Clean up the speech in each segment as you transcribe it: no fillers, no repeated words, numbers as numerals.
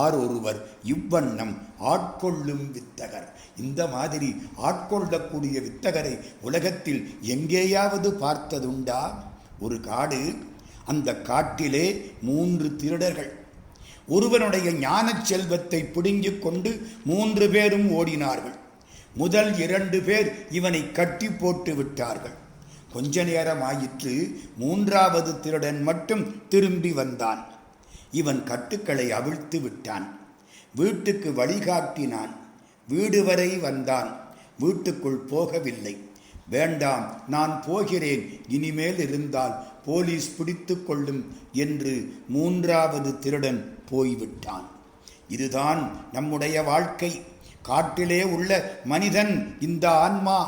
ஆரொருவர் இவ்வண்ணம் ஆட்கொள்ளும் வித்தகர். இந்த மாதிரி ஆட்கொள்ளக்கூடிய வித்தகரை உலகத்தில் எங்கேயாவது பார்த்ததுண்டா? ஒரு காடு, அந்த காட்டிலே 3 திருடர்கள் ஒருவனுடைய ஞான செல்வத்தை பிடுங்கிக் கொண்டு 3 பேரும் ஓடினார்கள். முதல் 2 பேர் இவனை கட்டி போட்டு விட்டார்கள். கொஞ்ச நேரம் ஆயிற்று. 3வது திருடன் மட்டும் திரும்பி வந்தான். இவன் கட்டுக்களை அவிழ்த்து விட்டான். வீட்டுக்கு வழிகாட்டினான். வீடு வரை வந்தான். வீட்டுக்குள் போகவில்லை. வேண்டாம், நான் போகிறேன், இனிமேல் இருந்தால் போலீஸ் பிடித்து கொள்ளும் என்று 3வது திருடன் போய்விட்டான். இதுதான் நம்முடைய வாழ்க்கை. காட்டிலே உள்ள மனிதன் இந்த ஆன்மா.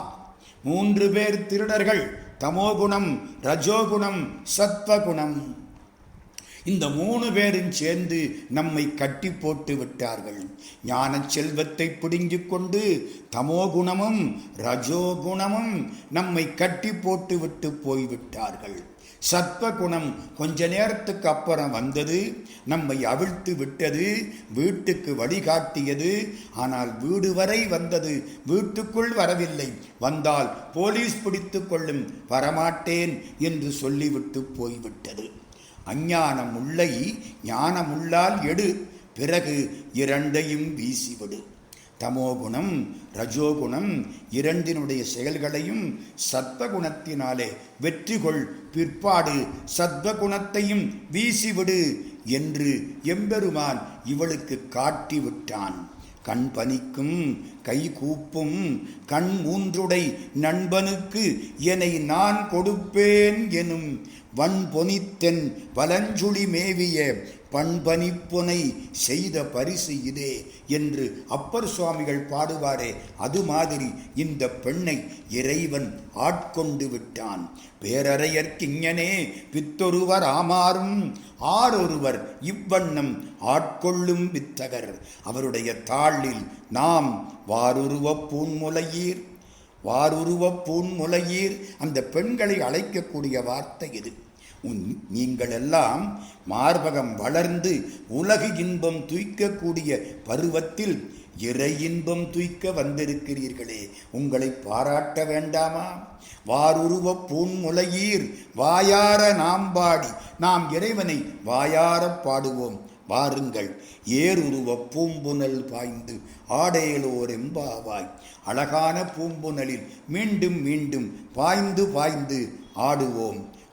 3 பேர் திருடர்கள். தமோகுணம், ரஜோகுணம், சத்வகுணம். இந்த 3 பேரும் சேர்ந்து நம்மை கட்டி போட்டு விட்டார்கள். ஞான செல்வத்தை பிடுங்கிக் கொண்டு தமோகுணமும் ரஜோகுணமும் நம்மை கட்டி போட்டு விட்டு போய்விட்டார்கள். சத்வகுணம் கொஞ்ச நேரத்துக்கு அப்புறம் வந்தது, நம்மை அவிழ்த்து விட்டது, வீட்டுக்கு வழிகாட்டியது. ஆனால் வீடு வரை வந்தது, வீட்டுக்குள் வரவில்லை. வந்தால் போலீஸ் பிடித்து கொள்ளும், வரமாட்டேன் என்று சொல்லிவிட்டு போய்விட்டது. அஞ்ஞான முல்லை ஞான முள்ளால் எடு, பிறகு 2ஐயும் வீசிவிடு. தமோகுணம் ரஜோகுணம் 2னுடைய செயல்களையும் சத்வகுணத்தினாலே வெற்றி கொள், பிற்பாடு சத்வகுணத்தையும் வீசிவிடு என்று எம்பெருமான் இவளுக்கு காட்டிவிட்டான். கண் பனிக்கும் கை கூப்பும் கண் 3 நண்பனுக்கு என்னை நான் கொடுப்பேன் எனும் வன்பொனித்தென் வலஞ்சுழி மேவிய பண்பனிப்புனை செய்த பரிசு இதே என்று அப்பர் சுவாமிகள் பாடுவாரே, அது மாதிரி இந்த பெண்ணை இறைவன் ஆட்கொண்டு விட்டான். பேரறையற்கிஞனே பித்தொருவர் ஆமாறும் ஆரொருவர் இவ்வண்ணம் ஆட்கொள்ளும் வித்தகர். அவருடைய தாளில் நாம் வாருருவப் பூன்முலையீர், வாருருவப் பூன்முலையீர். அந்த பெண்களை அழைக்கக்கூடிய வார்த்தை இது. நீங்கள் எல்லாம் மார்பகம் வளர்ந்து உலகு இன்பம் துய்க்கக்கூடிய பருவத்தில் இறை இன்பம் துய்க்க வந்திருக்கிறீர்களே, உங்களை பாராட்ட வேண்டாமா? வாருருவப் பூன்முலையீர் வாயார நாம் பாடி, நாம் இறைவனை வாயார பாடுவோம். வாருங்கள், ஏருருவ பூம்புனல் பாய்ந்து ஆடேலோர் எம்பாவாய். அழகான பூம்புனலில் மீண்டும் மீண்டும் பாய்ந்து பாய்ந்து ஆடுவோம்.